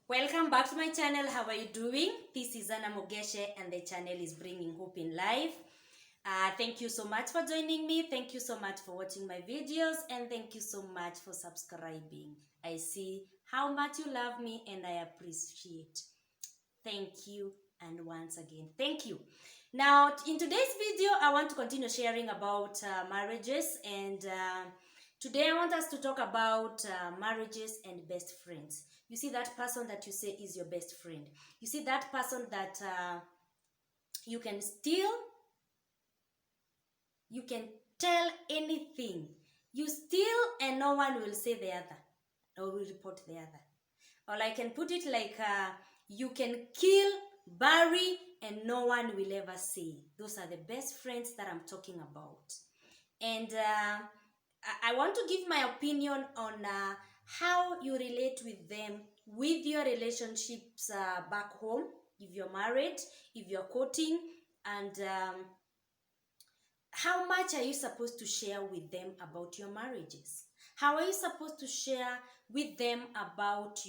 Welcome back to my channel. How are you doing? This is Mugeche and the channel is bringing hope in life. Thank you so much for joining me. Thank you so much for watching my videos and thank you so much for subscribing. I see how much you love me and I appreciate. Thank you, and once again, thank you. Now, in today's video, I want to continue sharing about marriages, and today I want us to talk about marriages and best friends. You see that person that you say is your best friend. You see that person that you can tell anything. You steal and no one will say the other or will report the other. Or I can put it like you can kill, bury, and no one will ever say. Those are the best friends that I'm talking about. And I want to give my opinion on how you relate with them, with your relationships back home, if you're married, if you're courting, and how much are you supposed to share with them about your marriages? How are you supposed to share with them about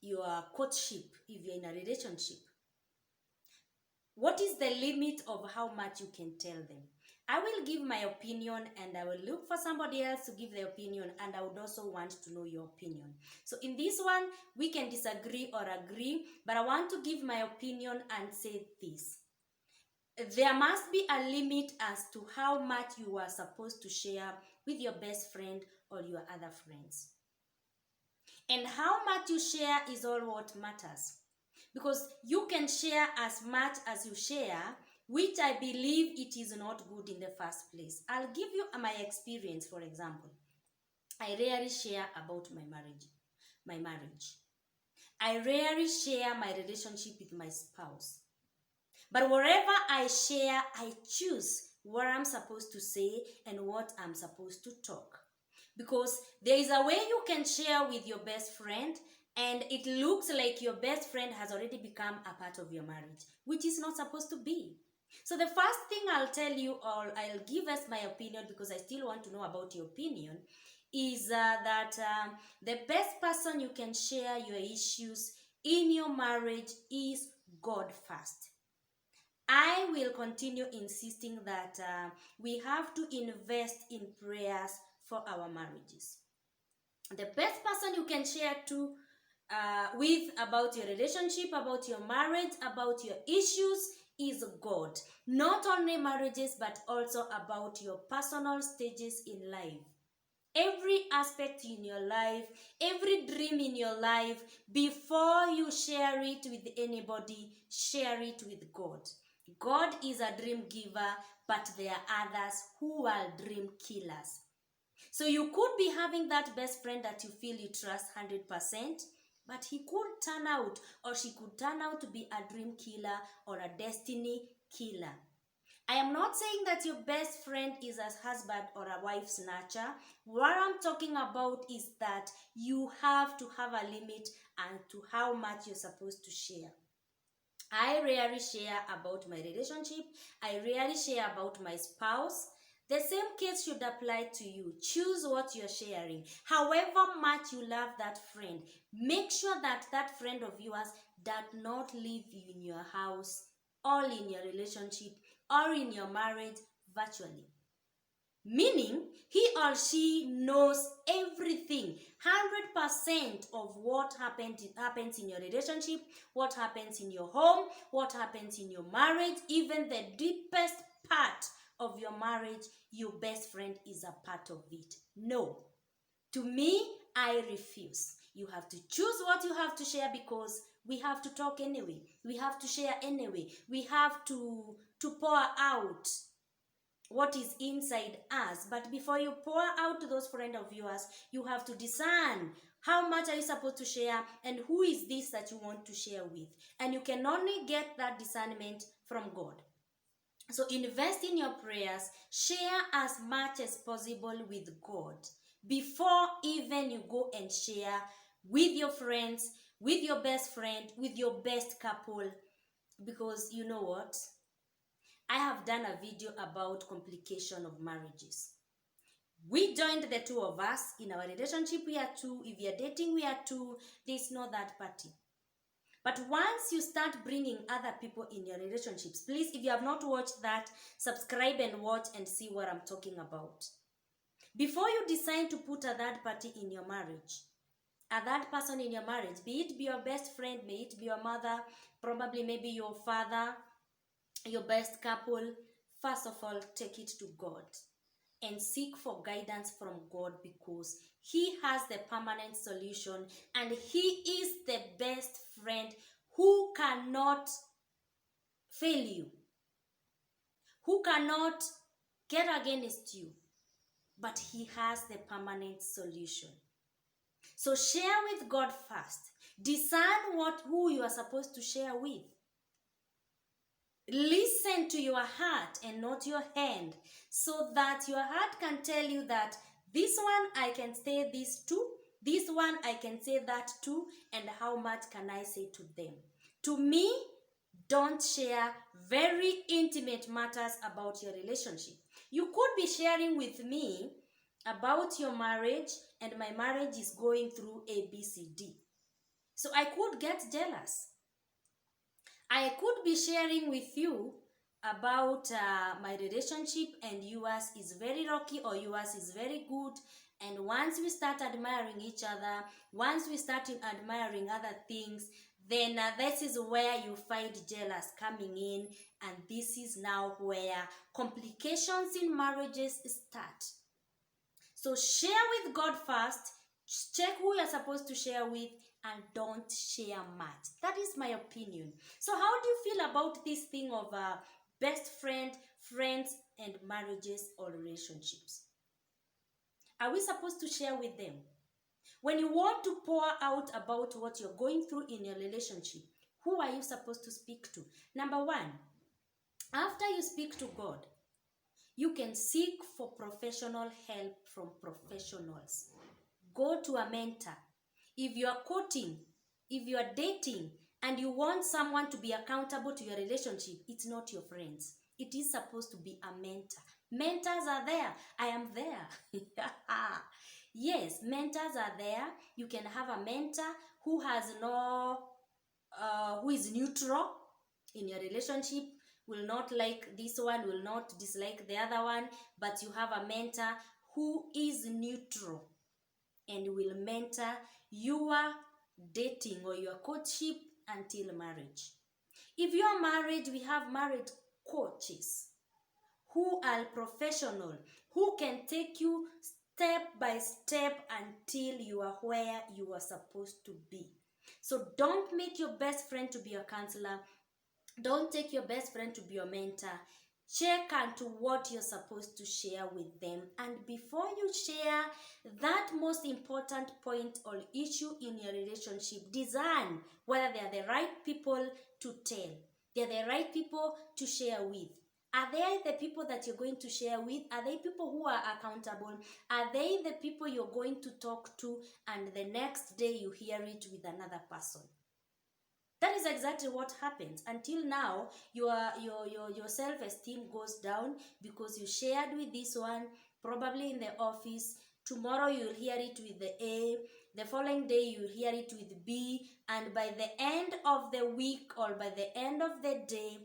your courtship if you're in a relationship? What is the limit of how much you can tell them? I will give my opinion and I will look for somebody else to give their opinion, and I would also want to know your opinion. So in this one, we can disagree or agree, but I want to give my opinion and say this. There must be a limit as to how much you are supposed to share with your best friend or your other friends. And how much you share is all what matters. Because you can share as much as you share, which I believe it is not good in the first place. I'll give you my experience, for example. I rarely share about my marriage. I rarely share my relationship with my spouse. But wherever I share, I choose what I'm supposed to say and what I'm supposed to talk. Because there is a way you can share with your best friend and it looks like your best friend has already become a part of your marriage, which is not supposed to be. So the first thing I'll tell you, or I'll give us my opinion because I still want to know about your opinion, is that the best person you can share your issues in your marriage is God first. I will continue insisting that we have to invest in prayers for our marriages. The best person you can share with about your relationship, about your marriage, about your issues is God. Not only marriages, but also about your personal stages in life. Every aspect in your life, every dream in your life, before you share it with anybody, share it with God. God is a dream giver, but there are others who are dream killers. So you could be having that best friend that you feel you trust 100%, but he could turn out, or she could turn out to be a dream killer or a destiny killer. I am not saying that your best friend is a husband or a wife snatcher. What I'm talking about is that you have to have a limit and to how much you're supposed to share. I rarely share about my relationship. I rarely share about my spouse. The same case should apply to you. Choose what you're sharing. However much you love that friend, make sure that that friend of yours does not live in your house or in your relationship or in your marriage virtually. Meaning, he or she knows everything, 100% of what happens in your relationship, what happens in your home, what happens in your marriage, even the deepest part of your marriage, your best friend is a part of it. No. To me, I refuse. You have to choose what you have to share because we have to talk anyway. We have to share anyway. We have to pour out what is inside us. But before you pour out to those friends of yours, you have to discern how much are you supposed to share and who is this that you want to share with. And you can only get that discernment from God. So invest in your prayers. Share as much as possible with God before even you go and share with your friends, with your best friend, with your best couple. Because you know what? I have done a video about complication of marriages. We joined the two of us. In our relationship, we are two. If we are dating, we are two. There's no third party. But once you start bringing other people in your relationships, please, if you have not watched that, subscribe and watch and see what I'm talking about. Before you decide to put a third party in your marriage, a third person in your marriage, be it be your best friend, may it be your mother, probably maybe your father, your best couple, first of all, take it to God and seek for guidance from God, because He has the permanent solution and He is the best friend who cannot fail you, who cannot get against you, but He has the permanent solution. So share with God first. Discern who you are supposed to share with. Listen to your heart and not your hand, so that your heart can tell you that this one I can say this to, this one I can say that to, and how much can I say to them. To me, don't share very intimate matters about your relationship. You could be sharing with me about your marriage, and my marriage is going through A, B, C, D. So I could get jealous. I could be sharing with you about my relationship, and yours is very rocky or yours is very good. And once we start admiring each other, once we start admiring other things, then this is where you find jealous coming in, and this is now where complications in marriages start. So share with God first, check who you're supposed to share with, and don't share much. That is my opinion. So how do you feel about this thing of best friend, friends, and marriages or relationships? Are we supposed to share with them? When you want to pour out about what you're going through in your relationship, who are you supposed to speak to? Number one, after you speak to God, you can seek for professional help from professionals. Go to a mentor. If you are courting, if you are dating, and you want someone to be accountable to your relationship, it's not your friends. It is supposed to be a mentor. Mentors are there. I am there. Yes, mentors are there. You can have a mentor who has who is neutral in your relationship, will not like this one, will not dislike the other one, but you have a mentor who is neutral and will mentor your dating or your courtship until marriage. If you are married, we have married coaches who are professional, who can take you step by step until you are where you are supposed to be. So don't make your best friend to be your counselor. Don't take your best friend to be your mentor. Check into what you're supposed to share with them. And before you share that most important point or issue in your relationship, discern whether they are the right people to tell. They're the right people to share with. Are they the people that you're going to share with? Are they people who are accountable? Are they the people you're going to talk to and the next day you hear it with another person? That is exactly what happens. Until now, your self-esteem goes down because you shared with this one, probably in the office. Tomorrow you'll hear it with the A. The following day you'll hear it with B. And by the end of the week or by the end of the day,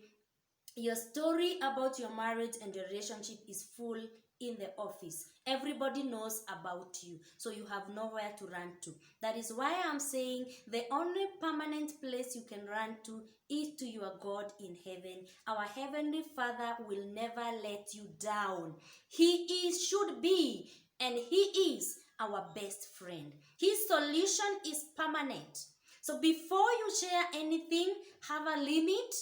your story about your marriage and your relationship is full in the office. Everybody knows about you, so you have nowhere to run to. That is why I'm saying the only permanent place you can run to is to your God in heaven. Our Heavenly Father will never let you down. He should be, and He is our best friend. His solution is permanent. So before you share anything, have a limit.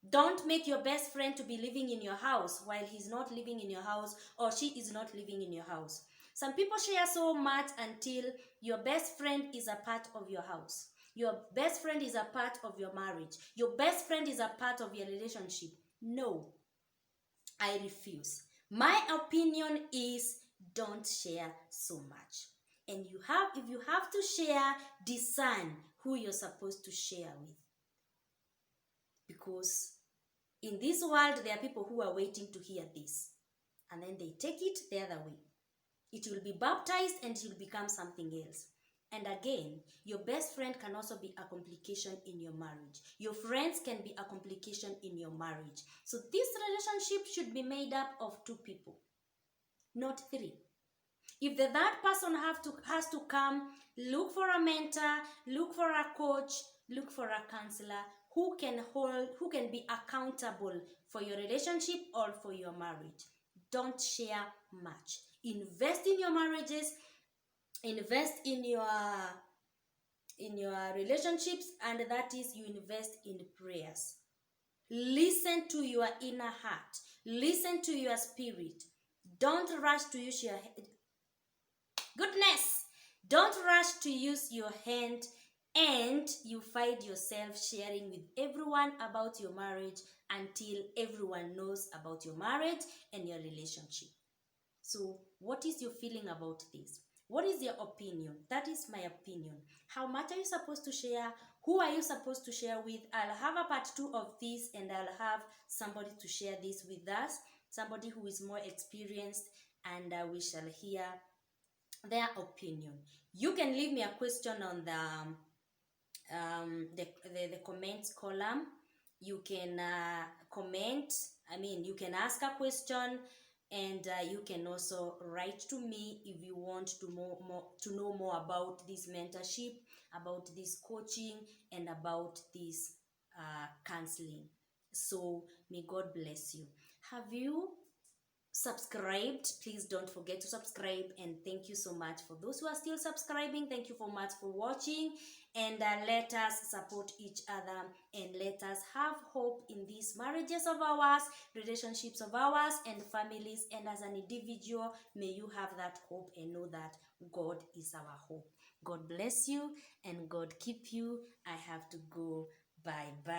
Don't make your best friend to be living in your house while he's not living in your house or she is not living in your house. Some people share so much until your best friend is a part of your house. Your best friend is a part of your marriage. Your best friend is a part of your relationship. No, I refuse. My opinion is don't share so much. And if you have to share, discern who you're supposed to share with. Because in this world, there are people who are waiting to hear this. And then they take it the other way. It will be baptized and it will become something else. And again, your best friend can also be a complication in your marriage. Your friends can be a complication in your marriage. So this relationship should be made up of two people, not three. If the third person has to come, look for a mentor, look for a coach, look for a counselor who can be accountable for your relationship or for your marriage. Don't share much. Invest in your marriages, invest in your relationships, and that is, you invest in prayers. Listen to your inner heart. Listen to your spirit. Don't rush to use your goodness. Don't rush to use your hand, and you find yourself sharing with everyone about your marriage until everyone knows about your marriage and your relationship. So, what is your feeling about this? What is your opinion? That is my opinion. How much are you supposed to share? Who are you supposed to share with? I'll have a part 2 of this, and I'll have somebody to share this with us, somebody who is more experienced, and we shall hear their opinion. You can leave me a question on the comments column. You can comment. You can ask a question, and you can also write to me if you want to know more about this mentorship, about this coaching, and about this counseling. So may God bless you. Have you subscribed? Please don't forget to subscribe, and thank you so much for those who are still subscribing. Thank you so much for watching, and let us support each other, and let us have hope in these marriages of ours, relationships of ours, and families. And as an individual, may you have that hope and know that God is our hope. God bless you and God keep you. I have to go. Bye bye.